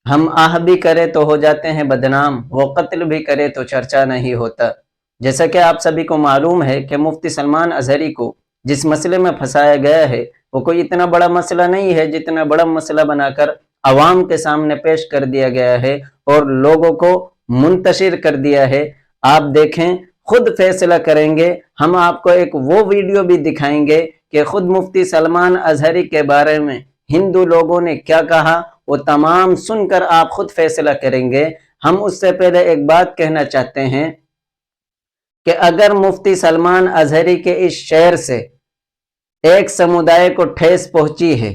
हम आह भी करे तो हो जाते हैं बदनाम, वो कत्ल भी करे तो चर्चा नहीं होता। जैसा कि आप सभी को मालूम है कि मुफ्ती सलमान अजहरी को जिस मसले में फंसाया गया है वो कोई इतना बड़ा मसला नहीं है जितना बड़ा मसला बनाकर अवाम के सामने पेश कर दिया गया है और लोगों को मुंतशिर कर दिया है। आप देखें, खुद फैसला करेंगे। हम आपको एक वो वीडियो भी दिखाएंगे कि खुद मुफ्ती सलमान अजहरी के बारे में हिंदू लोगों ने क्या कहा, वो तमाम सुनकर आप खुद फैसला करेंगे। हम उससे पहले एक बात कहना चाहते हैं कि अगर मुफ्ती सलमान अजहरी के इस शेर से एक समुदाय को ठेस पहुंची है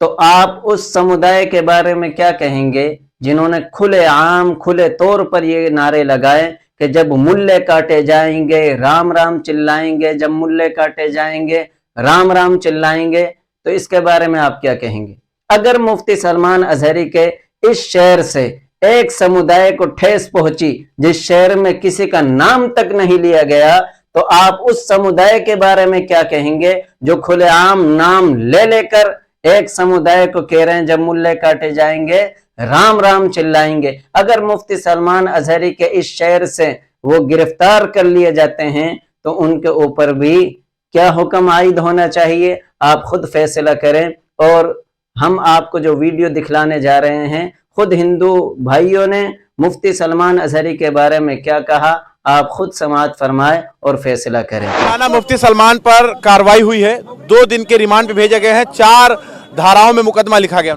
तो आप उस समुदाय के बारे में क्या कहेंगे जिन्होंने खुले आम खुले तौर पर ये नारे लगाए कि जब मुल्ले काटे जाएंगे राम राम चिल्लाएंगे, जब मुल्ले काटे जाएंगे राम राम चिल्लाएंगे। तो इसके बारे में आप क्या कहेंगे? अगर मुफ्ती सलमान अजहरी के इस शेर से एक समुदाय को ठेस पहुंची जिस शहर में किसी का नाम तक नहीं लिया गया, तो आप उस समुदाय के बारे में क्या कहेंगे जो खुलेआम नाम ले लेकर एक समुदाय को कह रहे हैं जब मुल्ले काटे जाएंगे राम राम चिल्लाएंगे। अगर मुफ्ती सलमान अजहरी के इस शेर से वो गिरफ्तार कर लिए जाते हैं तो उनके ऊपर भी क्या हुक्म आयद होना चाहिए, आप खुद फैसला करें। और हम आपको जो वीडियो दिखलाने जा रहे हैं, खुद हिंदू भाइयों ने मुफ्ती सलमान अजहरी के बारे में क्या कहा, आप खुद समाअत फरमाए और फैसला करें। मौलाना मुफ्ती सलमान पर कार्रवाई हुई है, 2 दिन के रिमांड पे भेजे गए हैं, 4 धाराओं में मुकदमा लिखा गया।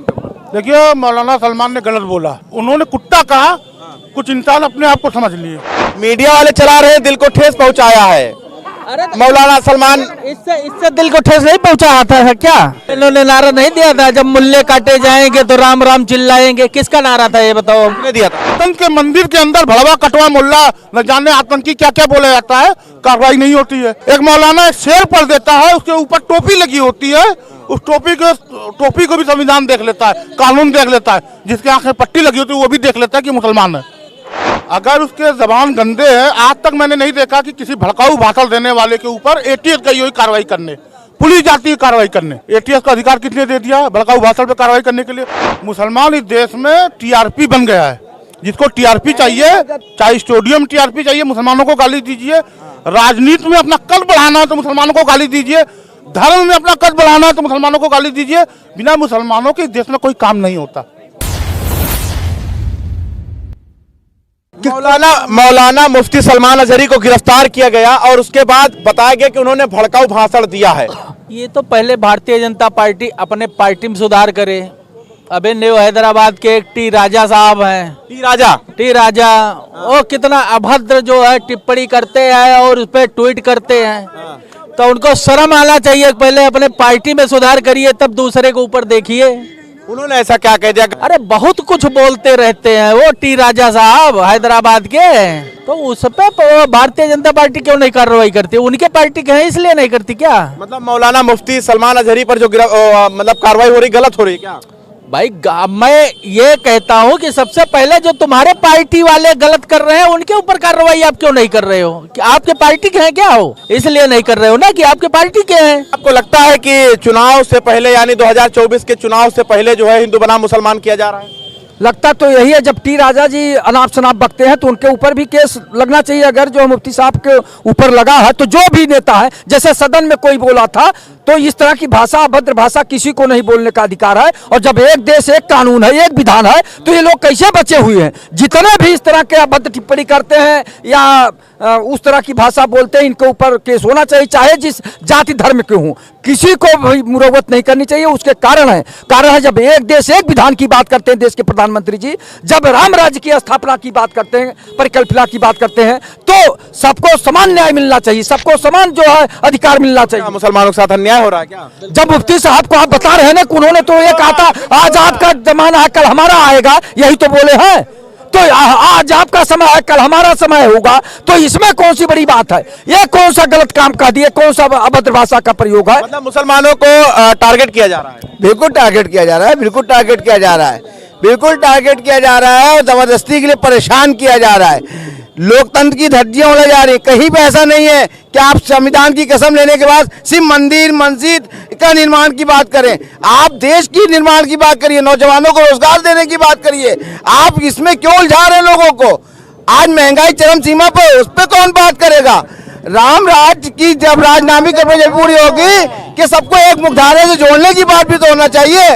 देखिए, मौलाना सलमान ने गलत बोला, उन्होंने कुत्ता कहा, कुछ इंसान अपने आप को समझ लिए। मीडिया वाले चला रहे हैं, दिल को ठेस पहुंचाया है। अरे मौलाना सलमान इससे दिल को ठेस नहीं पहुंचा था क्या? इन्होंने नारा नहीं दिया था जब मुल्ले काटे जाएंगे तो राम राम चिल्लाएंगे? किसका नारा था ये बताओ? ने दिया था। आतंक के मंदिर के अंदर भड़वा कटवा मुल्ला न जाने आतंकी क्या क्या बोला जाता है, कार्रवाई नहीं होती है। एक मौलाना एक शेर पढ़ देता है, उसके ऊपर टोपी लगी होती है, उस टोपी को भी संविधान देख लेता है, कानून देख लेता है, जिसके आंख में पट्टी लगी होती है वो भी देख लेता है कि मुसलमान है। अगर उसके जबान गंदे है, आज तक मैंने नहीं देखा कि किसी भड़काऊ भाषण देने वाले के ऊपर एटीएस गई हुई कार्रवाई करने, पुलिस जाती है कार्रवाई करने। एटीएस का अधिकार किसने दे दिया भड़काऊ भाषण पे कार्रवाई करने के लिए? मुसलमान इस देश में टीआरपी बन गया है, जिसको टीआरपी चाहिए, चाहे स्टेडियम टीआरपी चाहिए, मुसलमानों को गाली दीजिए। राजनीति में अपना कद बढ़ाना है तो मुसलमानों को गाली दीजिए, धर्म में अपना कद बढ़ाना है तो मुसलमानों को गाली दीजिए। बिना मुसलमानों के इस देश में कोई काम नहीं होता। मौलाना मुफ्ती सलमान अजहरी को गिरफ्तार किया गया और उसके बाद बताया गया कि उन्होंने भड़काऊ भाषण दिया है। ये तो पहले भारतीय जनता पार्टी अपने पार्टी में सुधार करे। अबे न्यू हैदराबाद के एक टी राजा साहब हैं, टी राजा वो कितना अभद्र जो है टिप्पणी करते हैं और उस पर ट्वीट करते हैं, तो उनको शर्म आना चाहिए। पहले अपने पार्टी में सुधार करिए तब दूसरे को ऊपर देखिए। उन्होंने ऐसा क्या कह दिया? अरे बहुत कुछ बोलते रहते हैं वो टी राजा साहब हैदराबाद के, तो उस पे भारतीय जनता पार्टी क्यों नहीं कार्रवाई करती? उनके पार्टी के हैं इसलिए नहीं करती क्या? मतलब मौलाना मुफ्ती सलमान अजहरी पर जो मतलब कार्रवाई हो रही गलत हो रही क्या? भाई मैं ये कहता हूँ कि सबसे पहले जो तुम्हारे पार्टी वाले गलत कर रहे हैं उनके ऊपर कार्रवाई आप क्यों नहीं कर रहे हो? कि आपके पार्टी के हैं क्या हो, इसलिए नहीं कर रहे हो ना कि आपके पार्टी के हैं। आपको लगता है कि चुनाव से पहले यानी 2024 के चुनाव से पहले जो है हिंदू बनाम मुसलमान किया जा रहा है? लगता तो यही है। जब टी राजा जी अनाप शनाप बकते हैं तो उनके ऊपर भी केस लगना चाहिए। अगर जो मुफ्ती साहब के ऊपर लगा है तो जो भी नेता है, जैसे सदन में कोई बोला था तो इस तरह की भाषा, अभद्र भाषा किसी को नहीं बोलने का अधिकार है। और जब एक देश एक कानून है, एक विधान है, तो ये लोग कैसे बचे हुए हैं? जितने भी इस तरह के अभद्र टिप्पणी करते हैं या उस तरह की भाषा बोलते हैं, इनके ऊपर केस होना चाहिए, चाहे जिस जाति धर्म के हों। किसी को भी मुरव्वत नहीं करनी चाहिए। उसके कारण है जब एक देश एक विधान की बात करते हैं देश के प्रधानमंत्री जी, जब राम राज्य की स्थापना की बात करते हैं, परिकल्पना की बात करते हैं, तो सबको समान न्याय मिलना चाहिए, सबको समान जो है अधिकार मिलना चाहिए। मुसलमानों के साथ अन्याय हो रहा है क्या? जब मुफ्ती साहब को आप बता रहे हैं ना, उन्होंने तो ये कहा था आज आपका जमाना है कल हमारा आएगा, यही तो बोले हैं। तो आज आपका समय है कल हमारा समय होगा, तो इसमें कौन सी बड़ी बात है? ये कौन सा गलत काम कह दिए, कौन सा अभद्र भाषा का प्रयोग है? मतलब मुसलमानों को टारगेट किया जा रहा है? बिल्कुल टारगेट किया जा रहा है, बिल्कुल टारगेट किया जा रहा है, बिल्कुल टारगेट किया जा रहा है और जबरदस्ती के लिए परेशान किया जा रहा है। लोकतंत्र की धज्जियां उड़ा जा रही। कहीं पे ऐसा नहीं है कि आप संविधान की कसम लेने के बाद सिर्फ मंदिर मस्जिद का निर्माण की बात करें। आप देश की निर्माण की बात करिए, नौजवानों को रोजगार देने की बात करिए। आप इसमें क्यों उलझा रहे हैं लोगों को? आज महंगाई चरम सीमा पर, उस पर कौन बात करेगा? राम राज की जब राजनामी कर्मचारी पूरी होगी कि सबको एक मुख्यधारा से जोड़ने की बात भी तो होना चाहिए।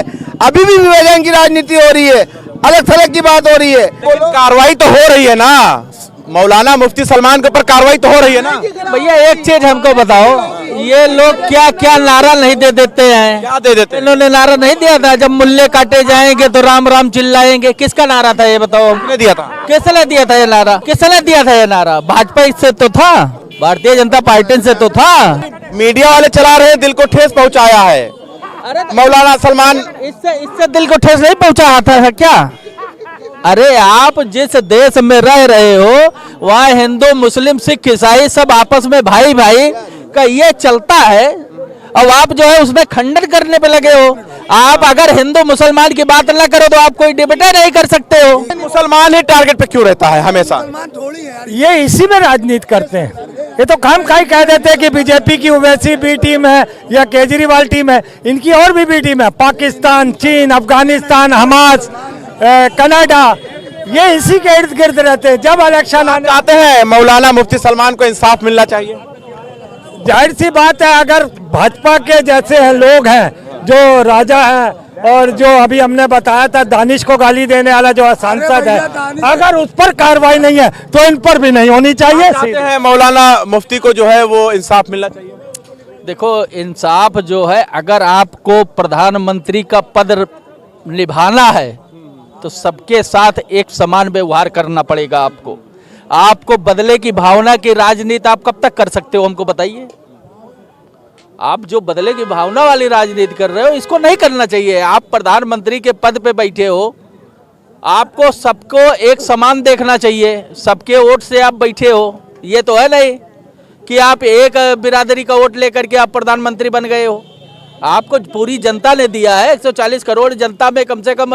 अभी भी विभाजन की राजनीति हो रही है, अलग थलग की बात हो रही है। कार्रवाई तो हो रही है ना, मौलाना मुफ्ती सलमान के ऊपर कार्रवाई तो हो रही है ना। भैया एक चीज हमको बताओ, ये लोग क्या क्या नारा नहीं दे देते हैं? क्या दे देते हैं? इन्होंने नारा नहीं दिया था, जब मुल्ले काटे जाएंगे तो राम राम चिल्लाएंगे? किसका नारा था ये बताओ? किसने दिया था? किसने दिया था ये नारा? किसने दिया था ये नारा? भाजपा से तो था, भारतीय जनता पार्टी से तो था। मीडिया वाले चला रहे हैं, दिल को ठेस पहुंचाया है। अरे मौलाना सलमान इससे दिल को ठेस नहीं पहुंचा था क्या? अरे आप जिस देश में रह रहे हो वहाँ हिंदू मुस्लिम सिख ईसाई सब आपस में भाई भाई का ये चलता है, अब आप जो है उसमें खंडन करने पे लगे हो। आप अगर हिंदू मुसलमान की बात ना करो तो आप कोई डिबेट नहीं कर सकते हो। मुसलमान ही टारगेट पे क्यों रहता है हमेशा? ये इसी में राजनीति करते हैं। ये तो काम खाई कह देते हैं कि बीजेपी की ओवैसी बी टीम है या केजरीवाल टीम है। इनकी और भी बी टीम है, पाकिस्तान, चीन, अफगानिस्तान, हमास, कनाडा, ये इसी के इर्द गिर्द रहते हैं। जब इलेक्शन आने चाहते हैं मौलाना मुफ्ती सलमान को इंसाफ मिलना चाहिए। जाहिर सी बात है, अगर भाजपा के जैसे हैं लोग हैं जो राजा हैं और जो अभी हमने बताया था दानिश को गाली देने वाला जो सांसद है, अगर उस पर कार्रवाई नहीं है तो इन पर भी नहीं होनी चाहिए। चाहते हैं मौलाना मुफ्ती को जो है वो इंसाफ मिलना चाहिए। देखो इंसाफ जो है, अगर आपको प्रधानमंत्री का पद निभाना है तो सबके साथ एक समान व्यवहार करना पड़ेगा। आपको बदले की भावना की राजनीति आप कब तक कर सकते हो हमको बताइए? आप जो बदले की भावना वाली राजनीति कर रहे हो इसको नहीं करना चाहिए। आप प्रधानमंत्री के पद पे बैठे हो, आपको सबको एक समान देखना चाहिए। सबके वोट से आप बैठे हो, ये तो है नहीं कि आप एक बिरादरी का वोट लेकर के आप प्रधानमंत्री बन गए हो। आपको पूरी जनता ने दिया है, 140 करोड़ जनता में कम से कम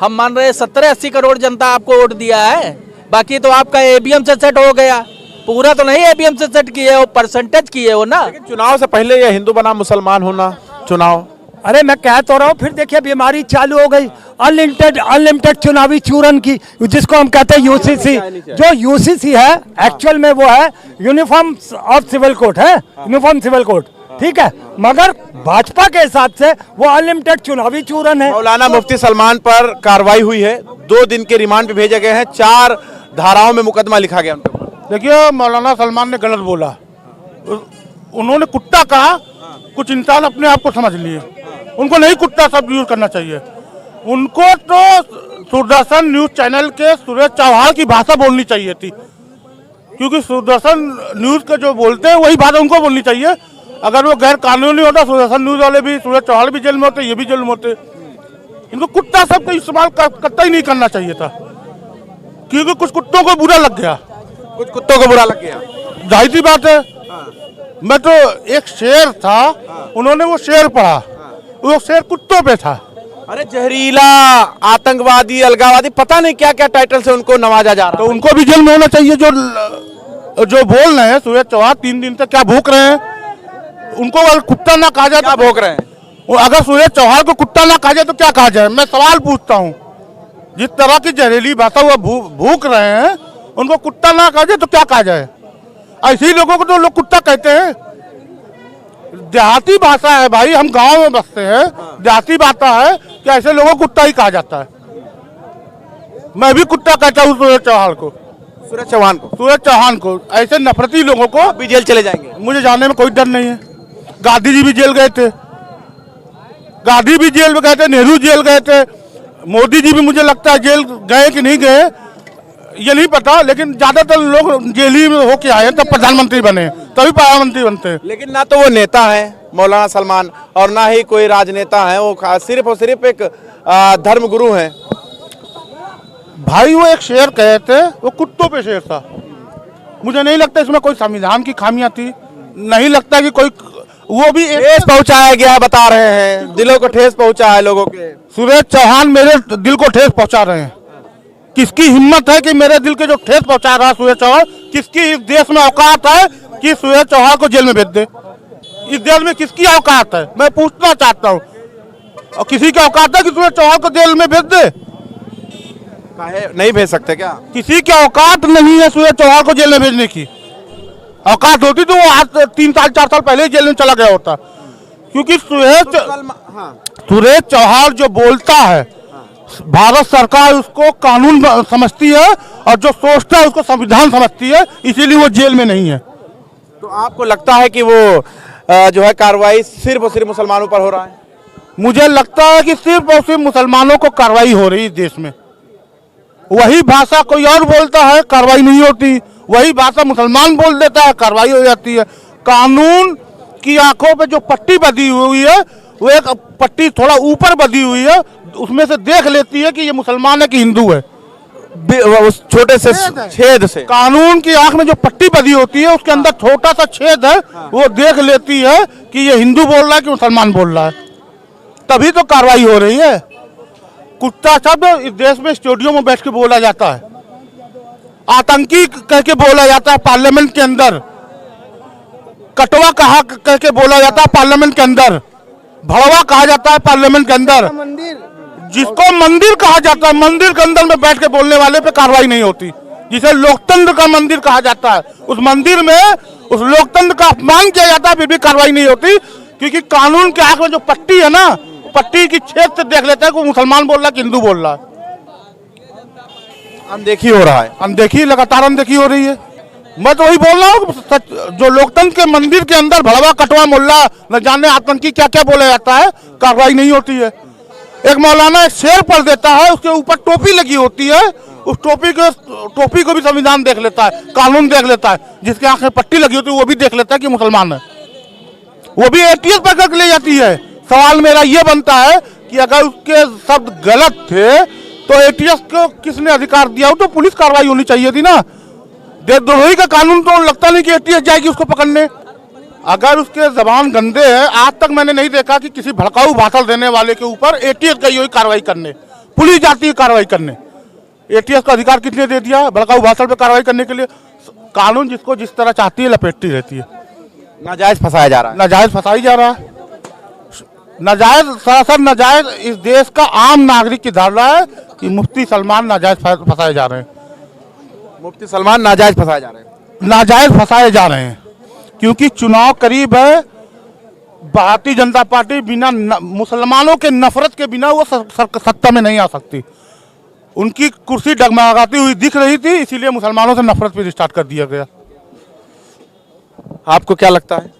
हम मान रहे हैं 70-80 करोड़ जनता आपको वोट दिया है। बाकी तो आपका ईवीएम से सेट हो गया, पूरा तो नहीं ईवीएम से सेट किए हो, परसेंटेज किए हो ना। चुनाव से पहले ये हिंदू बनाम मुसलमान होना चुनाव। अरे मैं कह तो रहा हूँ, फिर देखिए बीमारी चालू हो गई अनलिमिटेड चुनावी चूरन की, जिसको हम कहते हैं यूसीसी। जो यूसीसी है एक्चुअल में वो है यूनिफॉर्म ऑफ सिविल कोड है, यूनिफॉर्म सिविल कोड, ठीक है, मगर भाजपा के हिसाब से वो अनलिमिटेड चुनावी चूरन है। मौलाना मुफ्ती सलमान पर कार्रवाई हुई है, 2 दिन के रिमांड पे भेजे गए हैं, 4 धाराओं में मुकदमा लिखा गया उनके ऊपर। देखिए मौलाना सलमान ने गलत बोला, उन्होंने कुत्ता कहा, कुछ इंसान अपने आप को समझ लिए। उनको नहीं कुत्ता शब्द यूज करना चाहिए। उनको तो दूरदर्शन न्यूज चैनल के सुरेश चौहान की भाषा बोलनी चाहिए थी, क्योंकि दूरदर्शन न्यूज के जो बोलते हैं वही भाषा उनको बोलनी चाहिए। अगर वो गैर कानूनी होता, दूरदर्शन न्यूज वाले भी, सुरेश चौहान भी जेल में होते, ये भी जेल में होते। इनको कुत्ता शब्द का इस्तेमाल कतई नहीं करना चाहिए था, क्योंकि कुछ कुत्तों को बुरा लग गया। कुछ कुत्तों को बुरा लग गया, जाहिर सी बात है। मैं तो एक शेर था, उन्होंने वो शेर पढ़ा, वो शेर कुत्तों पे था। अरे जहरीला, आतंकवादी, अलगावादी, पता नहीं क्या क्या टाइटल से उनको नवाजा जा रहा तो उनको भी जेल में होना चाहिए। जो बोल रहे हैं सुरेश चौहान 3 दिन से क्या भूख रहे हैं, उनको अगर कुत्ता ना कहा जाए, क्या भोग रहे हैं? अगर सुरेश चौहान को कुत्ता ना कहा जाए तो क्या कहा जाए? मैं सवाल पूछता हूँ, जिस तरह की जहरीली भाषा वो भूख रहे हैं, उनको कुत्ता ना कहा जाए तो क्या कहा जाए? ऐसे ही लोगों को तो लोग कुत्ता कहते हैं। देहाती भाषा है भाई, हम गांव में बसते हैं, देहाती भाषा है कि ऐसे लोगों को कुत्ता ही कहा जाता है। मैं भी कुत्ता कहता हूँ सुरेश चौहान को, ऐसे नफरती लोगों को। भी जेल चले जाएंगे? मुझे जाने में कोई डर नहीं है। गांधी जी भी जेल गए थे, नेहरू जेल गए थे, मोदी जी भी मुझे लगता है जेल गए कि नहीं गए ये नहीं पता, लेकिन ज्यादातर लोग जेल ही में होके आए तब प्रधानमंत्री बने, तभी प्रधानमंत्री बनते हैं। लेकिन ना तो वो नेता है मौलाना सलमान, और ना ही कोई राजनेता है, वो सिर्फ और सिर्फ एक धर्म गुरु हैं। भाई वो एक शेर कहे थे, वो कुत्तों पे शेर था। मुझे नहीं लगता इसमें कोई संविधान की खामियां थी, नहीं लगता कि कोई, वो भी ठेस पहुंचाया गया, बता रहे हैं, दिलों को ठेस पहुंचा है लोगों के। सुरेश चौहान मेरे दिल को ठेस पहुंचा रहे हैं, किसकी हिम्मत है कि मेरे दिल के जो ठेस पहुंचा रहा है सुहेल चौहान, किसकी इस देश में औकात है कि सुहेल चौहान को जेल में भेज दे? इस देश में किसकी औकात है, मैं पूछना चाहता हूँ। और किसी की औकात है कि सुहेल चौहान को जेल में भेज दे? नहीं भेज सकते क्या? किसी की औकात नहीं है सुहेल चौहान को जेल में भेजने की। औकात होती तो वो आज 3 साल 4 साल पहले ही जेल में चला गया होता, क्योंकि सुहेल चौहान जो बोलता है भारत सरकार उसको कानून समझती है और जो सोचता है उसको संविधान समझती है, इसीलिए वो जेल में नहीं है। तो आपको लगता है कि वो जो है कार्रवाई सिर्फ और सिर्फ मुसलमानों पर हो रहा है? मुझे लगता है कि सिर्फ और सिर्फ मुसलमानों को कार्रवाई हो रही है देश में। वही भाषा कोई और बोलता है, कार्रवाई नहीं होती। वही भाषा मुसलमान बोल देता है, कार्रवाई हो जाती है। कानून की आंखों पे जो पट्टी बंधी हुई है, वो एक पट्टी थोड़ा ऊपर बंधी हुई है, उसमें से देख लेती है कि ये मुसलमान है कि हिंदू है। उस छोटे से छेद से कानून की आंख में जो पट्टी बंधी होती है, उसके अंदर छोटा सा छेद है, वो देख लेती है कि ये हिंदू बोल रहा है कि मुसलमान बोल रहा है, तभी तो कार्रवाई हो रही है। कुत्ता शब्द इस देश में स्टूडियो में बैठ के बोला जाता है, आतंकी कह के बोला जाता है पार्लियामेंट के अंदर, कटवा कहा कह के बोला जाता है पार्लियामेंट के अंदर, भड़वा कहा जाता है पार्लियामेंट के अंदर, जिसको मंदिर कहा जाता है, मंदिर के अंदर में बैठ के बोलने वाले पे कार्रवाई नहीं होती। जिसे लोकतंत्र का मंदिर कहा जाता है, उस मंदिर में उस लोकतंत्र का अपमान किया जाता है, फिर भी कार्रवाई नहीं होती, क्योंकि कानून के आंख में जो पट्टी है ना, पट्टी की छेद से देख लेता है कि मुसलमान बोल रहा है कि हिंदू बोल रहा है। अनदेखी हो रहा है, अनदेखी, लगातार अनदेखी हो रही है। मैं तो वही बोल रहा हूँ, जो लोकतंत्र के मंदिर के अंदर भड़वा कटवा मुल्ला न जाने आतंकी क्या क्या बोला जाता है, कार्रवाई नहीं होती है। एक मौलाना एक शेर पढ़ देता है, उसके ऊपर टोपी लगी होती है, उस टोपी को भी संविधान देख लेता है, कानून देख लेता है। जिसके आंख में पट्टी लगी होती है वो भी देख लेता है कि मुसलमान है, वो भी एटीएस पकड़ के ले जाती है। सवाल मेरा ये बनता है कि अगर उसके शब्द गलत थे तो एटीएस को किसने अधिकार दिया हो, तो पुलिस कार्रवाई होनी चाहिए थी ना। देशद्रोही का कानून तो लगता नहीं कि एटीएस जाएगी उसको पकड़ने। अगर उसके जबान गंदे हैं, आज तक मैंने नहीं देखा कि किसी भड़काऊ भाषण देने वाले के ऊपर एटीएस गई हुई कार्रवाई करने, पुलिस जाती है कार्रवाई करने। एटीएस का अधिकार किसने दे दिया भड़काऊ भाषण पे कार्रवाई करने के लिए? कानून जिसको जिस तरह चाहती है लपेटती रहती है। नाजायज फंसाया जा रहा है, नाजायज फंसाई जा रहा है, नाजायज, सरासर नाजायज। इस देश का आम नागरिक की धारणा है कि मुफ्ती सलमान नाजायज फंसाए जा रहे हैं, मुफ्ती सलमान नाजायज फंसाए जा रहे हैं, नाजायज फंसाए जा रहे हैं, क्योंकि चुनाव करीब है। भारतीय जनता पार्टी बिना मुसलमानों के नफरत के बिना वो सत्ता में नहीं आ सकती। उनकी कुर्सी डगमगाती हुई दिख रही थी, इसीलिए मुसलमानों से नफरत पे स्टार्ट कर दिया गया। आपको क्या लगता है?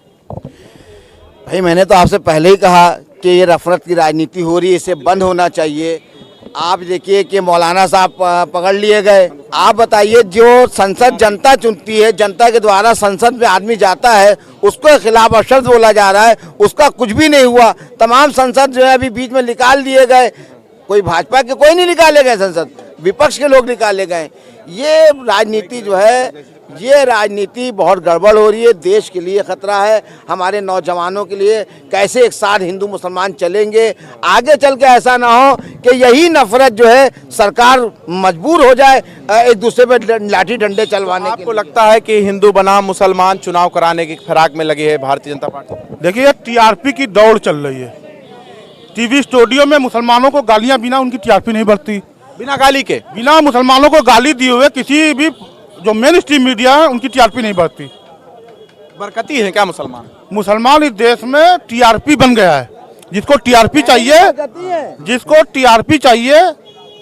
भाई मैंने तो आपसे पहले ही कहा कि ये नफरत की राजनीति हो रही है, इसे बंद होना चाहिए। आप देखिए कि मौलाना साहब पकड़ लिए गए। आप बताइए, जो संसद जनता चुनती है, जनता के द्वारा संसद में आदमी जाता है, उसके खिलाफ अशब्द बोला जा रहा है, उसका कुछ भी नहीं हुआ। तमाम संसद जो है अभी बीच में निकाल दिए गए, कोई भाजपा के कोई नहीं निकाले गए, संसद विपक्ष के लोग निकाले गए। ये राजनीति जो है, ये राजनीति बहुत गड़बड़ हो रही है, देश के लिए खतरा है, हमारे नौजवानों के लिए। कैसे एक साथ हिंदू मुसलमान चलेंगे? आगे चल के ऐसा ना हो कि यही नफरत जो है सरकार मजबूर हो जाए एक दूसरे पे लाठी डंडे चलवाने। आपको लगता है कि हिंदू बनाम मुसलमान चुनाव कराने की फिराक में लगी है भारतीय जनता पार्टी? देखिए, टीआरपी की दौड़ चल रही है। टीवी स्टूडियो में मुसलमानों को गालियां बिना उनकी टीआरपी नहीं बढ़ती। बिना गाली के, बिना मुसलमानों को गाली दिए हुए किसी भी जो मेन स्ट्रीम मीडिया है उनकी टीआरपी नहीं बढ़ती। बरकती है क्या मुसलमान? मुसलमान इस देश में टीआरपी बन गया है। जिसको टीआरपी चाहिए, जिसको टीआरपी चाहिए,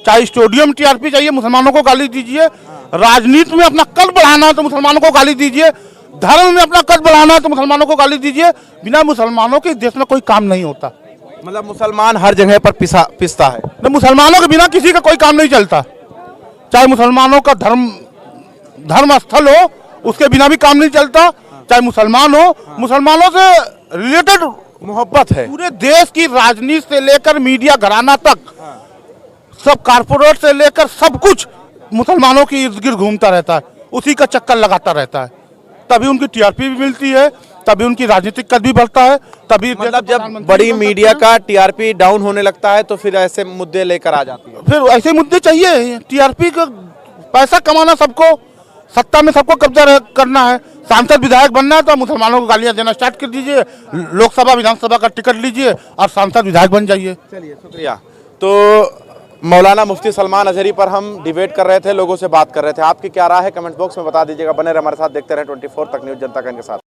चाहे स्टूडियो में टीआरपी चाहिए, मुसलमानों को गाली दीजिए। राजनीति में अपना कद बढ़ाना है तो मुसलमानों को गाली दीजिए। धर्म में अपना कद बढ़ाना है तो मुसलमानों को गाली दीजिए। बिना मुसलमानों के इस देश में कोई काम नहीं होता। मतलब मुसलमान हर जगह पर पिसता है। तो मुसलमानों के बिना किसी का कोई काम नहीं चलता। चाहे मुसलमानों का धर्म स्थल हो, उसके बिना भी काम नहीं चलता। चाहे मुसलमान हो, मुसलमानों से रिलेटेड मोहब्बत है। पूरे देश की राजनीति से लेकर मीडिया घराना तक, सब कारपोरेट से लेकर सब कुछ मुसलमानों के इर्द गिर्द घूमता रहता है, उसी का चक्कर लगाता रहता है। तभी उनकी टीआरपी भी मिलती है, तभी उनकी राजनीतिक कद भी बढ़ता है, तभी मतलब जब बड़ी मीडिया का टीआरपी डाउन होने लगता है तो फिर ऐसे मुद्दे लेकर आ जाती है। फिर ऐसे मुद्दे चाहिए। टीआरपी का पैसा कमाना सबको, सत्ता में सबको कब्जा करना है। सांसद विधायक बनना है तो मुसलमानों को गालियां देना स्टार्ट कर दीजिए, लोकसभा विधानसभा का टिकट लीजिए और सांसद विधायक बन जाइए। चलिए, शुक्रिया। तो मौलाना मुफ्ती सलमान अजहरी पर हम डिबेट कर रहे थे, लोगों से बात कर रहे थे। आपकी क्या राय है कमेंट बॉक्स में बता दीजिएगा। बने रहे हमारे साथ, देखते रहे 24 तक न्यूज़, जनता का इनके साथ।